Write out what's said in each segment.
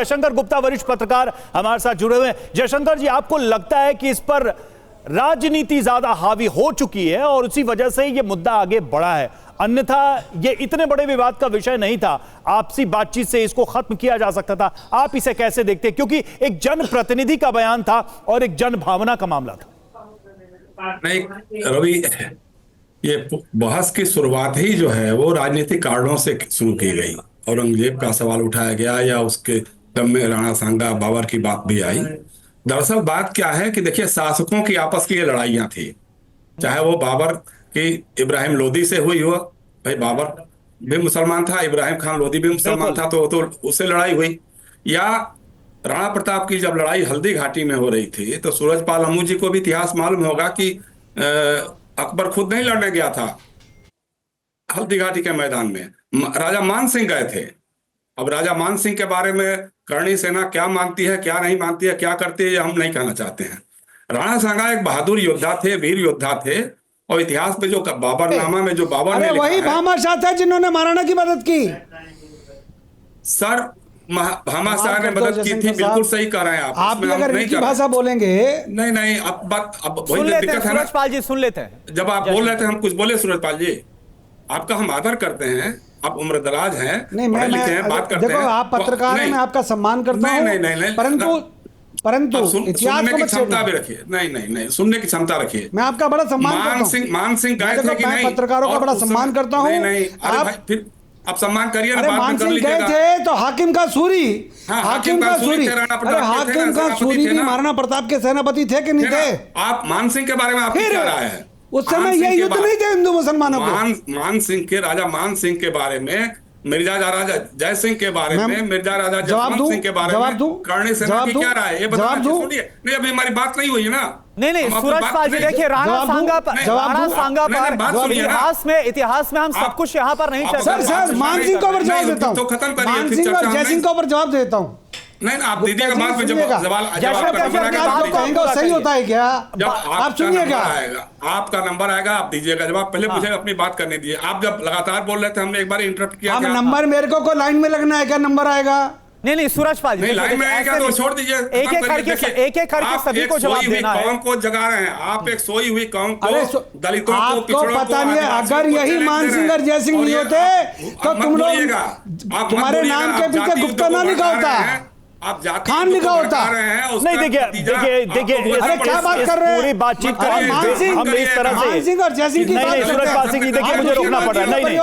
जयशंकर गुप्ता वरिष्ठ पत्रकार हमारे साथ जुड़े हुए हैं। जयशंकर जी, आपको लगता है कि इस पर राजनीति ज्यादा हावी हो चुकी है और उसी वजह से ये मुद्दा आगे बढ़ा है? अन्यथा ये इतने बड़े विवाद का विषय नहीं था, आपसी बातचीत से इसको खत्म किया जा सकता था। आप इसे कैसे देखते हैं, क्योंकि एक जनप्रतिनिधि का बयान था और एक जन भावना का मामला था? नहीं रवि, ये बहस की शुरुआत ही जो है वो राजनीतिक कारणों से शुरू की गई। औरंगजेब का सवाल उठाया गया या उसके क्रम में राणा सांगा बाबर की बात भी आई। दरअसल बात क्या है कि देखिए, शासकों की आपस की ये लड़ाइयां थी, चाहे वो बाबर की इब्राहिम लोदी से हुई हो। भाई बाबर भी मुसलमान था, इब्राहिम खान लोदी भी मुसलमान था, तो उससे लड़ाई हुई। या राणा प्रताप की जब लड़ाई हल्दी घाटी में हो रही थी तो सूरजपाल अमू जी को भी इतिहास मालूम होगा कि अकबर खुद नहीं लड़ने गया था हल्दी घाटी के मैदान में, राजा मान सिंह गए थे। अब राजा मान सिंह के बारे में करणी सेना क्या मानती है, क्या नहीं मानती है, क्या करती है, ये हम नहीं कहना चाहते हैं। राणा सांगा एक बहादुर योद्धा थे, वीर योद्धा थे, और इतिहास में जो बाबरनामा में जो बाबर ने लिखा वही भामा शाह थे जिन्होंने महाराणा की मदद की। सर, भामा शाह ने मदद की थी, बिल्कुल सही कह रहे हैं आप। आप भी अगर इनकी भाषा बोलेंगे नहीं, अब बात अब वही दिक्कत है ना। सूरजपाल जी सुन लेते हैं। जब आप बोल रहे थे हम कुछ बोले, सूरजपाल जी आपका हम आदर करते हैं, आप उम्रदराज हैं, पढ़े लिखे हैं, बात करते हैं। देखो, आप पत्रकार हैं, मैं आपका सम्मान करता हूं। नहीं, परंतु सुनने की क्षमता भी रखिए। नहीं, सुनने की क्षमता रखिए। मैं आपका बड़ा सम्मान करता हूं। मान सिंह गए थे कि नहीं? पत्रकारों का बड़ा सम्मान करता हूं। नहीं, अरे फिर आप सम्मान करिए ना, बाद में कर लीजिएगा। गए थे तो हाकिम का सूरी, हाकिम का सूरी भी महाराणा प्रताप के सेनापति थे कि नहीं थे? आप मान सिंह के बारे में आपकी क्या राय है? उस समय ये युद्ध नहीं थे हिंदू मुसलमानों के। मान सिंह के, राजा मान सिंह के बारे में, मिर्जा राजा जय सिंह के बारे में, मिर्जा राजा जसवंत सिंह के बारे में, करणी सेना की क्या राय है ये बताइए। सुनिए, नहीं अभी हमारी बात नहीं हुई है ना। नहीं, सूरजपाल जी देखिए, राणा सांगा पर इतिहास में हम सब कुछ यहाँ पर नहीं चल। सर, मान सिंह को ऊपर जवाब देता हूँ, तो खत्म करिए, मान सिंह और जय सिंह को ऊपर जवाब देता हूँ। नहीं, आप दीजिएगा बाद में जवाब। सही होता है क्या? आप सुनिएगा, आपका नंबर आएगा, आप दीजिएगा जवाब। पहले मुझे अपनी बात करने दीजिए। आप जब लगातार बोल रहे थे, हमने एक बार इंटरप्ट किया। अब नंबर मेरे को लाइन में लगना है क्या? नंबर आएगा? नहीं, सूरजपाल जी लाइन में आएगा तो छोड़ दीजिए। एक एक करके सभी को जवाब देना है। कौम को जगा रहे हैं आप, एक सोई हुई कौम को, दलितों को, आपको पता नहीं है। अगर यही मान सिंह और जय सिंह नहीं होते तो तुम लोग, तुम्हारे नाम के पीछे गुप्ता ना लिखा होता, आप खान लिखा होता। नहीं, देखिए, अरे क्या बात कर रहे हैं? पूरी बातचीत हम इस तरह से मान सिंह और जय सिंह की बात नहीं, सूरजपाल सिंह जी देखिए, मुझे रोकना पड़ रहा है। नहीं,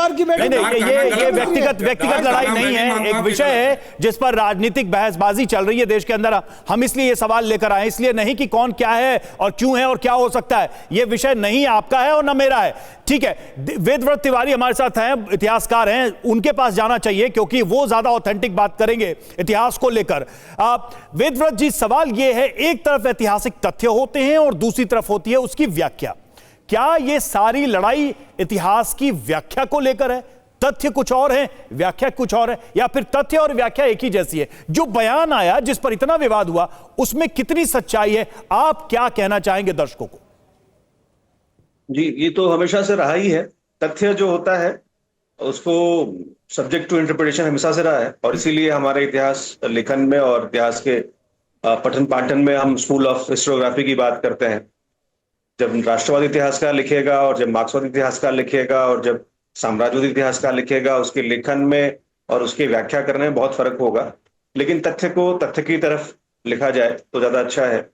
ये व्यक्तिगत लड़ाई नहीं है, एक विषय है जिस पर राजनीतिक बहसबाजी चल रही है देश के अंदर। हम इसलिए ये सवाल लेकर आए, इसलिए नहीं कि कौन क्या है और क्यों है और क्या हो सकता है। ये विषय नहीं आपका है और ना मेरा है, ठीक है। वेदव्रत तिवारी हमारे साथ हैं, इतिहासकार हैं, उनके पास जाना चाहिए क्योंकि वो ज्यादा ऑथेंटिक बात करेंगे इतिहास को लेकर। वेदव्रत जी, सवाल यह है, एक तरफ ऐतिहासिक तथ्य होते हैं और दूसरी तरफ होती है उसकी व्याख्या। क्या यह सारी लड़ाई इतिहास की व्याख्या को लेकर है? तथ्य कुछ और है, व्याख्या कुछ और है, या फिर तथ्य और व्याख्या एक ही जैसी है? जो बयान आया जिस पर इतना विवाद हुआ, उसमें कितनी सच्चाई है? आप क्या कहना चाहेंगे दर्शकों को? जी, ये तो हमेशा से रहा ही है। तथ्य जो होता है उसको सब्जेक्ट टू इंटरप्रिटेशन हमेशा से रहा है, और इसीलिए हमारे इतिहास लेखन में और इतिहास के पठन पाठन में हम स्कूल ऑफ हिस्टोग्राफी की बात करते हैं। जब राष्ट्रवादी इतिहासकार लिखेगा और जब मार्क्सवादी इतिहासकार लिखेगा और जब साम्राज्यवादी इतिहासकार लिखेगा, उसके लेखन में और उसकी व्याख्या करने में बहुत फर्क होगा। लेकिन तथ्य को तथ्य की तरफ लिखा जाए तो ज्यादा अच्छा है।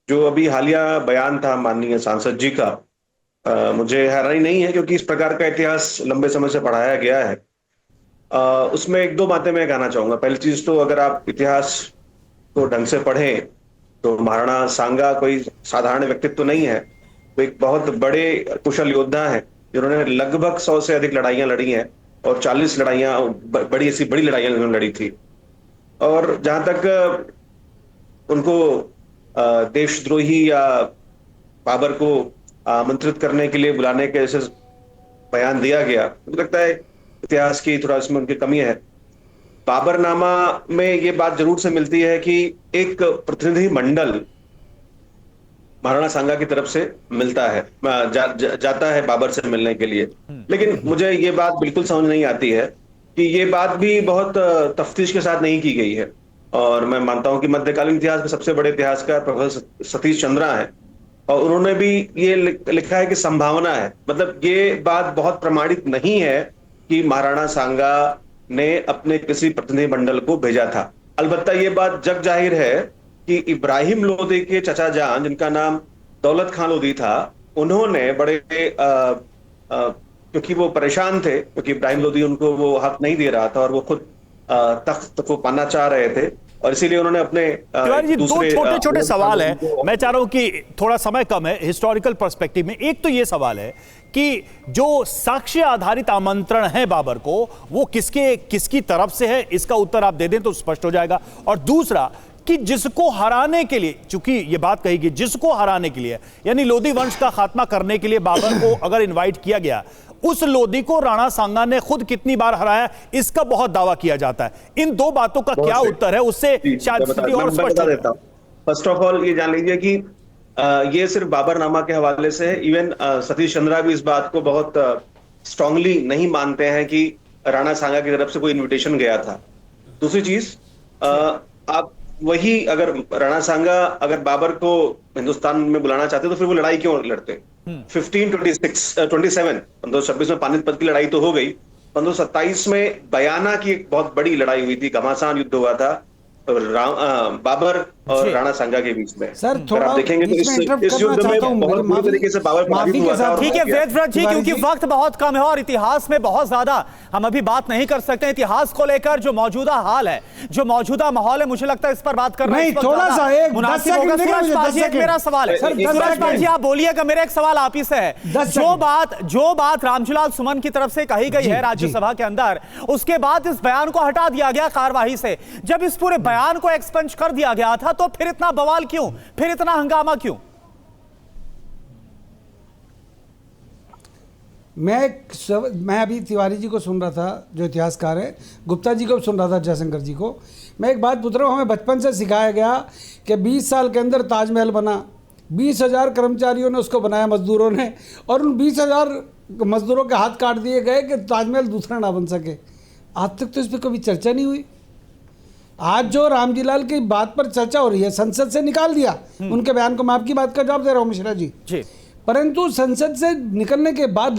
जो अभी हालिया बयान था माननीय सांसद जी का, मुझे हैरानी नहीं है क्योंकि इस प्रकार का इतिहास लंबे समय से पढ़ाया गया है। उसमें एक दो बातें मैं कहना चाहूंगा। पहली चीज तो अगर आप इतिहास को ढंग से पढ़ें तो महाराणा सांगा कोई साधारण व्यक्तित्व तो नहीं है। वो एक बहुत बड़े कुशल योद्धा हैं जिन्होंने लगभग 100 से अधिक लड़ाइयां लड़ी हैं और 40 लड़ाइयां, ऐसी बड़ी लड़ाइयां उन्होंने लड़ी थी। और जहां तक उनको देशद्रोही या बाबर को आमंत्रित करने के लिए बुलाने के जैसे बयान दिया गया, मुझे लगता है इतिहास की थोड़ा इसमें उनकी कमी है। बाबरनामा में ये बात जरूर से मिलती है कि एक प्रतिनिधि मंडल महाराणा सांगा की तरफ से मिलता है, जाता है बाबर से मिलने के लिए। लेकिन मुझे ये बात बिल्कुल समझ नहीं आती है कि ये बात भी बहुत तफ्तीश के साथ नहीं की गई है। और मैं मानता हूं कि मध्यकालीन इतिहास में सबसे बड़े इतिहासकार प्रोफेसर सतीश चंद्रा हैं, और उन्होंने भी ये लिखा है कि संभावना है। मतलब ये बात बहुत प्रमाणित नहीं है कि महाराणा सांगा ने अपने किसी प्रतिनिधिमंडल को भेजा था। अलबत्ता ये बात जग जाहिर है कि इब्राहिम लोदी के चचा जान, जिनका नाम दौलत खान लोदी था, उन्होंने बड़े क्योंकि वो परेशान थे, क्योंकि इब्राहिम लोदी उनको वो हक नहीं दे रहा था और वो खुद तख्त को पाना चाह रहे थे, और इसीलिए उन्होंने अपने जी दो छोटे छोटे सवाल है। मैं चाह रहा हूं कि थोड़ा समय कम है, हिस्टोरिकल पर्सपेक्टिव में एक तो ये सवाल है कि जो साक्ष्य आधारित आमंत्रण है बाबर को, वो किसकी तरफ से है, इसका उत्तर आप दे दें तो स्पष्ट हो जाएगा। और दूसरा कि जिसको हराने के लिए, चूंकि ये बात कही गई जिसको हराने के लिए, यानी लोधी वंश का खात्मा करने के लिए बाबर को अगर इनवाइट किया गया, उस लोधी को राणा सांगा ने खुद कितनी बार हराया, इसका बहुत दावा किया जाता है। इन दो बातों का क्या उत्तर है, उससे शायद स्थिति और स्पष्ट हो। फर्स्ट ऑफ ऑल ये जान लीजिए कि ये सिर्फ बाबरनामा के हवाले से है। इवन सतीश चंद्रा भी इस बात को बहुत स्ट्रांगली नहीं मानते हैं कि राणा सांगा की तरफ से कोई इन्विटेशन गया था। दूसरी चीज, आप वही अगर राणा सांगा अगर बाबर को हिंदुस्तान में बुलाना चाहते तो फिर वो लड़ाई क्यों लड़ते? 1526 में पानीपत की लड़ाई तो हो गई, 1527 में बयाना की एक बहुत बड़ी लड़ाई हुई थी, घमासान युद्ध हुआ था बाबर और राणा सांगा के बीच में। सर थोड़ा आप देखेंगे तो इस युद्ध में बहुत बुरी तरीके से बाबर पराजित हुआ था। ठीक है वेदव्रत जी, क्योंकि वक्त बहुत कम है और इतिहास में बहुत ज्यादा हम अभी बात नहीं कर सकते। इतिहास को लेकर जो मौजूदा हाल है, जो मौजूदा माहौल है, मुझे लगता है इस पर बात करना नहीं, थोड़ा सा एक मुनासिब होगा। सूरज पाल जी, एक मेरा सवाल है। सूरज पाल जी आप बोलिएगा, मेरा एक सवाल आप ही से है। जो बात रामजीलाल सुमन की तरफ से कही गई है राज्यसभा के अंदर, उसके बाद इस बयान को हटा दिया गया कार्यवाही से। जब इस पूरे बयान को एक्सपेंज कर दिया गया था तो फिर इतना बवाल क्यों, फिर इतना हंगामा क्यों? मैं अभी तिवारी जी को सुन रहा था, जो इतिहासकार है, गुप्ता जी को सुन रहा था, जयशंकर जी को। मैं एक बात पूछ रहा हूँ, हमें बचपन से सिखाया गया कि 20 साल के अंदर ताजमहल बना, 20,000 कर्मचारियों ने उसको बनाया, मजदूरों ने, और उन 20,000 मजदूरों के हाथ काट दिए गए कि ताजमहल दूसरा ना बन सके। आज तक तो इस पर कभी चर्चा नहीं हुई। आज जो रामजीलाल की बात पर चर्चा हो रही है, संसद से निकाल दिया उनके बयान को। मैं आपकी बात का जवाब दे रहा हूं मिश्रा जी, परंतु संसद से निकलने के बाद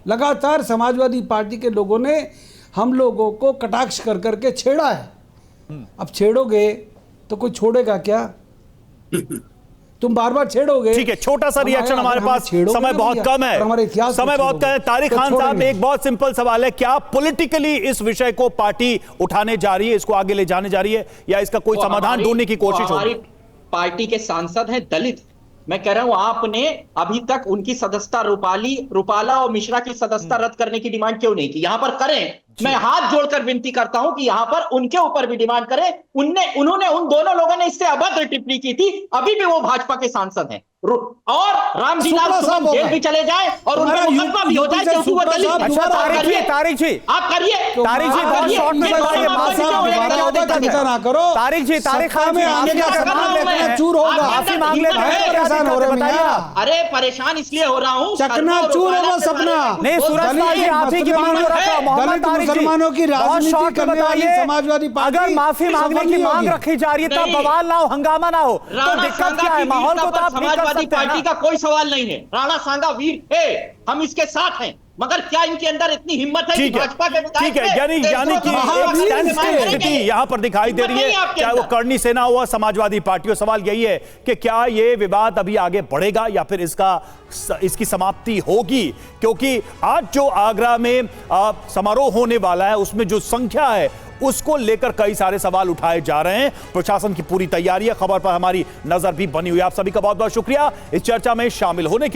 लगातार समाजवादी पार्टी के लोगों ने हम लोगों को कटाक्ष कर करके छेड़ा है। अब छेड़ोगे तो कोई छोड़ेगा क्या? तुम बार बार छेड़ोगे। ठीक है, छोटा सा रिएक्शन हमारे पास, समय बहुत कम है, समय बहुत कम है। तारिक खान साहब, एक बहुत सिंपल सवाल है, क्या पॉलिटिकली इस विषय को पार्टी उठाने जा रही है, इसको आगे ले जाने जा रही है, या इसका कोई समाधान ढूंढने की कोशिश होगी? हमारी पार्टी के सांसद हैं दलित। मैं कह रहा हूं आपने अभी तक उनकी सदस्यता रूपाला और मिश्रा की सदस्यता रद्द करने की डिमांड क्यों नहीं की? यहां पर करें। मैं हाथ जोड़कर विनती करता हूं कि यहां पर उनके ऊपर भी डिमांड करें। उन्होंने उन दोनों लोगों ने इससे अभद्र टिप्पणी की थी, अभी भी वो भाजपा के सांसद हैं, और रामजीलाल सुमन जेल भी चले जाए और उनका मुकदमा भी हो जाए क्योंकि वो दलित। तारिक जी आप करिए, तारिक जी बहुत शॉर्ट में बताइए, माफी तारिक खान चूर होगा, माफी मांग लेते हैं। अरे परेशान इसलिए हो रहा हूँ, चकनाचूर होगा सपना। नहीं सूरज पाल जी, आप ही की बात हो रखा, मोहम्मद तारिक जी मुसलमानों की राजनीति करने वाली समाजवादी पार्टी, अगर माफी मांगने की मांग रखी जा रही है तब बवाल ना हो, हंगामा ना हो, तो दिक्कत क्या है? माहौल को तो आप समाजवादी पार्टी का कोई सवाल नहीं है। राणा सांगा वीर है, हम इसके साथ हैं, मगर क्या इनके अंदर इतनी हिम्मत है कि भाजपा के ठीक है, यानी कि एक स्थिति यहां पर दिखाई दे रही है, चाहे वो करनी सेना हुआ, समाजवादी पार्टी। सवाल यही है कि क्या ये विवाद अभी आगे बढ़ेगा या फिर इसकी समाप्ति होगी? क्योंकि आज जो आगरा में समारोह होने वाला है, उसमें जो संख्या है उसको लेकर कई सारे सवाल उठाए जा रहे हैं। प्रशासन की पूरी तैयारी है। खबर पर हमारी नजर भी बनी हुई है। आप सभी का बहुत बहुत शुक्रिया इस चर्चा में शामिल होने के लिए।